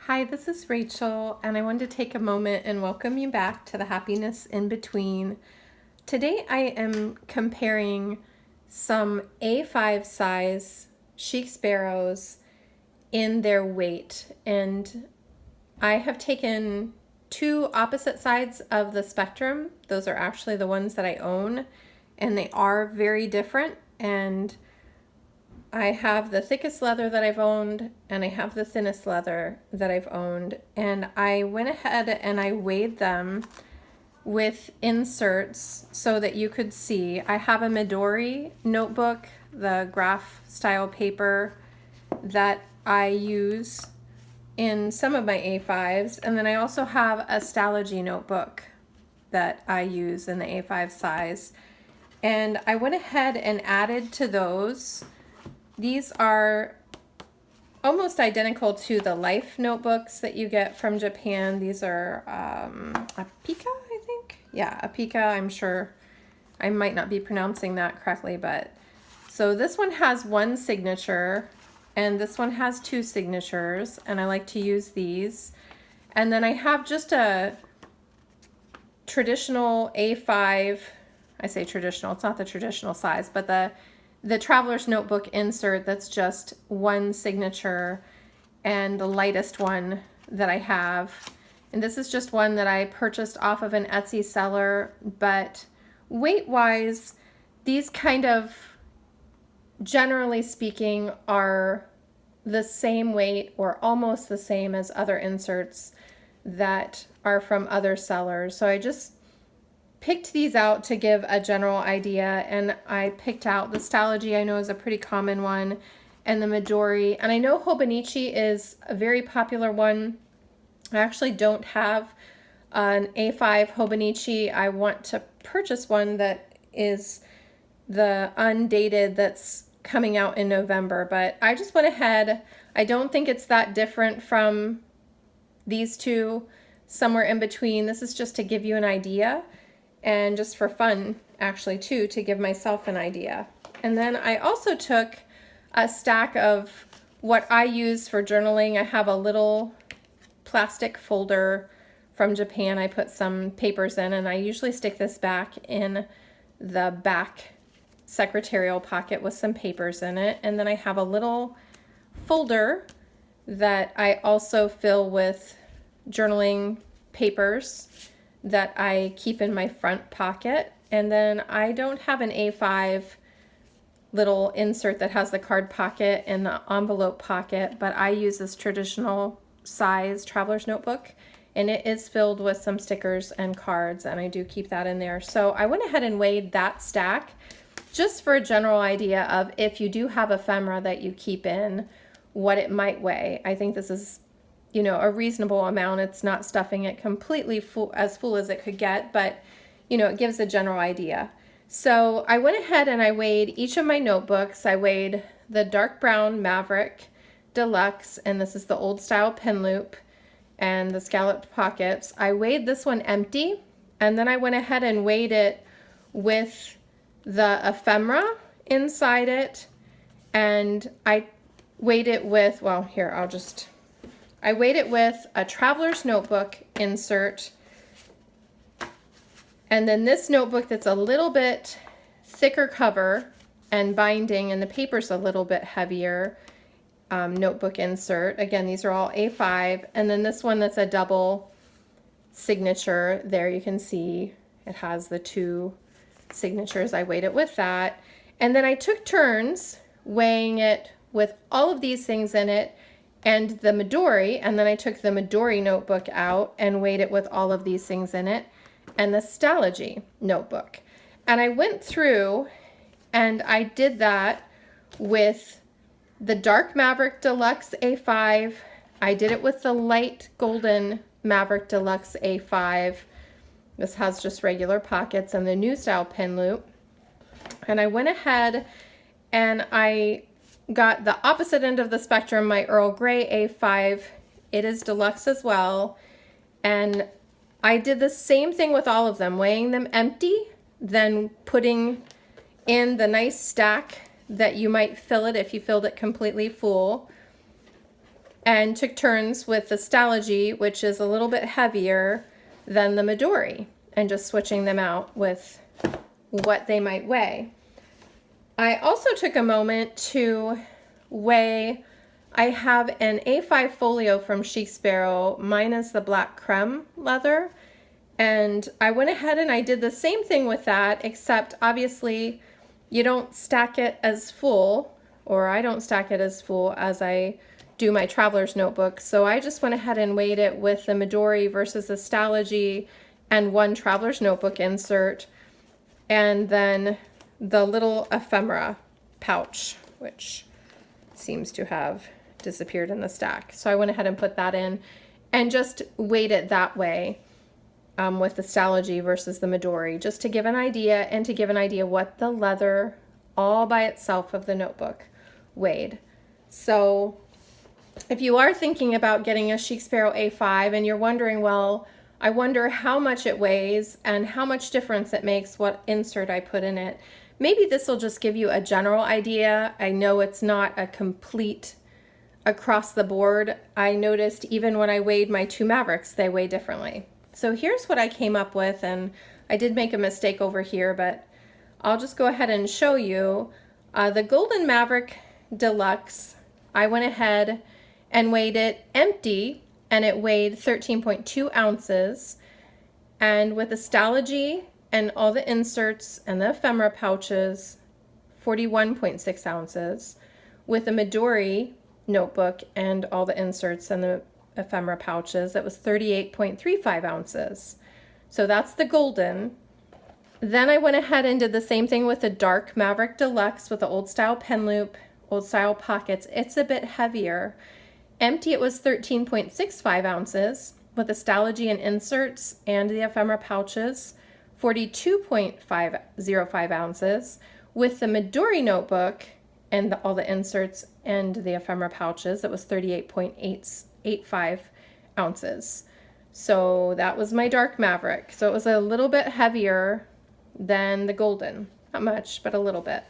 Hi, this is Rachel, and I wanted to take a moment and welcome you back to the Happiness in Between. Today I am comparing some A5 size Chic Sparrows in their weight, and I have taken two opposite sides of the spectrum. Those are actually the ones that I own, and they are very different. And I have the thickest leather that I've owned, and I have the thinnest leather that I've owned. And I went ahead and I weighed them with inserts so that you could see. I have a Midori notebook, the graph style paper that I use in some of my A5s. And then I also have a Stalogy notebook that I use in the A5 size. And I went ahead and added to those. These are almost identical to the Life notebooks that you get from Japan. These are Apika, I think. Yeah, Apika. I'm sure I might not be pronouncing that correctly, but so this one has one signature and this one has two signatures, and I like to use these. And then I have just a traditional A5. I say traditional, it's not the traditional size, but the traveler's notebook insert that's just one signature, and the lightest one that I have. And this is just one that I purchased off of an Etsy seller, but weight-wise, these kind of, generally speaking, are the same weight or almost the same as other inserts that are from other sellers. So I just picked these out to give a general idea, and I picked out the Stalogy, I know is a pretty common one, and the Midori. And I know Hobonichi is a very popular one. I actually don't have an A5 Hobonichi. I want to purchase one that is the undated that's coming out in November, but I just went ahead. I don't think it's that different from these two, somewhere in between. This is just to give you an idea, and just for fun, actually, too, to give myself an idea. And then I also took a stack of what I use for journaling. I have a little plastic folder from Japan. I put some papers in, and I usually stick this back in the back secretarial pocket with some papers in it. And then I have a little folder that I also fill with journaling papers that I keep in my front pocket. And then I don't have an A5 little insert that has the card pocket and the envelope pocket, but I use this traditional size traveler's notebook, and it is filled with some stickers and cards, and I do keep that in there. So I went ahead and weighed that stack just for a general idea of if you do have ephemera that you keep in, what it might weigh. I think this is, you know, a reasonable amount. It's not stuffing it completely full as it could get, but you know, it gives a general idea. So I went ahead and I weighed each of my notebooks. I weighed the dark brown Maverick Deluxe, and this is the old style pen loop and the scalloped pockets. I weighed this one empty, and then I went ahead and weighed it with the ephemera inside it, and I weighed it with, well, here, I weighed it with a traveler's notebook insert, and then this notebook that's a little bit thicker cover and binding, and the paper's a little bit heavier, notebook insert. Again, these are all A5, and then this one that's a double signature. There you can see it has the two signatures. I weighed it with that, and then I took turns weighing it with all of these things in it and the Midori, and then I took the Midori notebook out and weighed it with all of these things in it and the Stalogy notebook. And I went through and I did that with the dark Maverick Deluxe A5. I did it with the light golden Maverick Deluxe A5. This has just regular pockets and the new style pen loop. And I went ahead and I got the opposite end of the spectrum, my Earl Grey A5. It is deluxe as well. And I did the same thing with all of them, weighing them empty, then putting in the nice stack that you might fill it if you filled it completely full. and took turns with the Stalogy, which is a little bit heavier than the Midori, and just switching them out with what they might weigh. I also took a moment to weigh. I have an A5 Folio from Chic Sparrow. Mine is the black creme leather. And I went ahead and I did the same thing with that, except obviously you don't stack it as full, or I don't stack it as full as I do my traveler's notebook. So I just went ahead and weighed it with the Midori versus the Stalogy and one traveler's notebook insert, and then the little ephemera pouch, which seems to have disappeared in the stack. So I went ahead and put that in and just weighed it that way. With the Stalogy versus the Midori, just to give an idea, and to give an idea what the leather all by itself of the notebook weighed. So if you are thinking about getting a Chic Sparrow A5 and you're wondering, well, I wonder how much it weighs and how much difference it makes what insert I put in it, maybe this will just give you a general idea. I know it's not a complete across the board. I noticed even when I weighed my two Mavericks, they weigh differently. So here's what I came up with, and I did make a mistake over here, but I'll just go ahead and show you. The Golden Maverick Deluxe, I went ahead and weighed it empty, and it weighed 13.2 ounces. And with the Stalogy and all the inserts and the ephemera pouches, 41.6 ounces. With the Midori notebook and all the inserts and the ephemera pouches, that was 38.35 ounces. So that's the golden. Then I went ahead and did the same thing with the dark Maverick Deluxe with the old style pen loop, old style pockets. It's a bit heavier. Empty, it was 13.65 ounces. With the Stalogy and inserts and the ephemera pouches, 42.505 ounces. With the Midori notebook and all the inserts and the ephemera pouches, it was 38.85 ounces. So that was my dark Maverick. So it was a little bit heavier than the golden. Not much, but a little bit.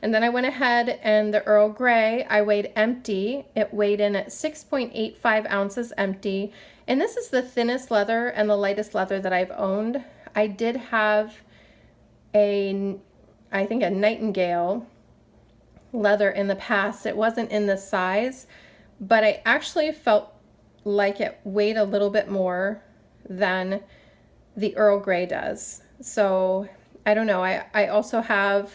And then I went ahead and the Earl Grey, I weighed empty. It weighed in at 6.85 ounces empty. And this is the thinnest leather and the lightest leather that I've owned. I did have I think a Nightingale leather in the past. It wasn't in this size, but I actually felt like it weighed a little bit more than the Earl Grey does. So I don't know. I also have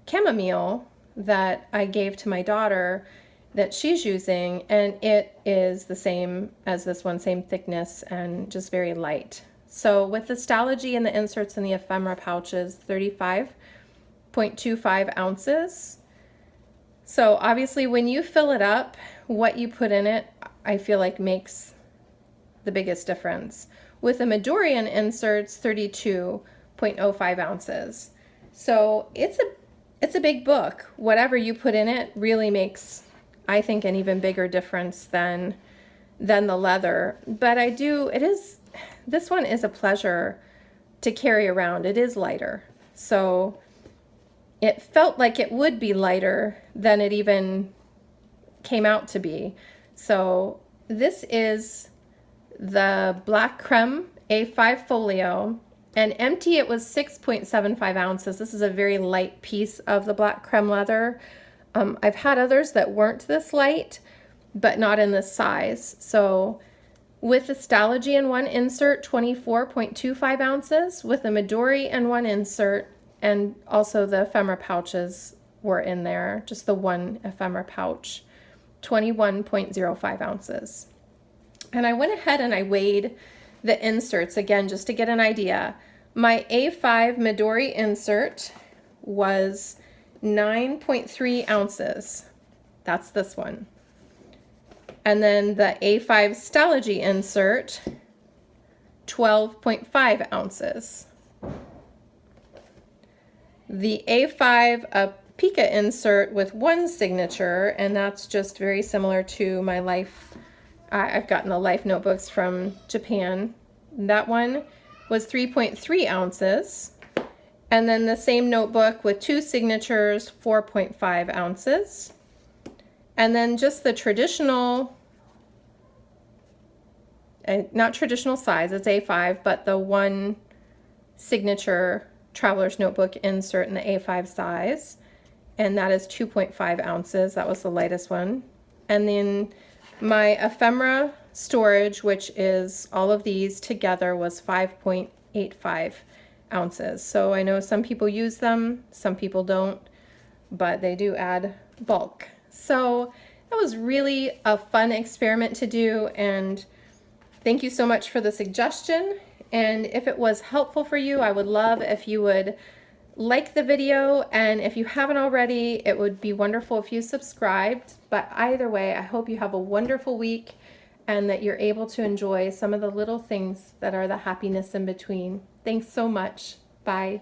chamomile that I gave to my daughter that she's using, and it is the same as this one, same thickness and just very light. So with the Stalogy and the inserts and the ephemera pouches, 35.25 ounces. So obviously when you fill it up, what you put in it, I feel like makes the biggest difference. With the Midori and inserts, 32.05 ounces. So it's a big book. Whatever you put in it really makes, I think, an even bigger difference than the leather. But this one is a pleasure to carry around. It is lighter. So it felt like it would be lighter than it even came out to be. So this is the black Creme A5 Folio, and empty it was 6.75 ounces. This is a very light piece of the black creme leather. I've had others that weren't this light, but not in this size. So with the Stalogy and one insert, 24.25 ounces. With the Midori and one insert, and also the ephemera pouches were in there, just the one ephemera pouch, 21.05 ounces. And I went ahead and I weighed the inserts again just to get an idea. My A5 Midori insert was 9.3 ounces. That's this one. And then the A5 Stalogy insert, 12.5 ounces. The A5 Pika insert with one signature, and that's just very similar to my Life. I've gotten the Life notebooks from Japan. That one was 3.3 ounces. And then the same notebook with two signatures, 4.5 ounces. And then just the traditional, not traditional size, it's A5, but the one signature traveler's notebook insert in the A5 size, and that is 2.5 ounces. That was the lightest one. And then my ephemera storage, which is all of these together, was 5.85 ounces. So I know some people use them, some people don't, but they do add bulk. So that was really a fun experiment to do, and thank you so much for the suggestion. And if it was helpful for you, I would love if you would like the video, and if you haven't already, it would be wonderful if you subscribed. But either way, I hope you have a wonderful week and that you're able to enjoy some of the little things that are the happiness in between. Thanks so much. Bye.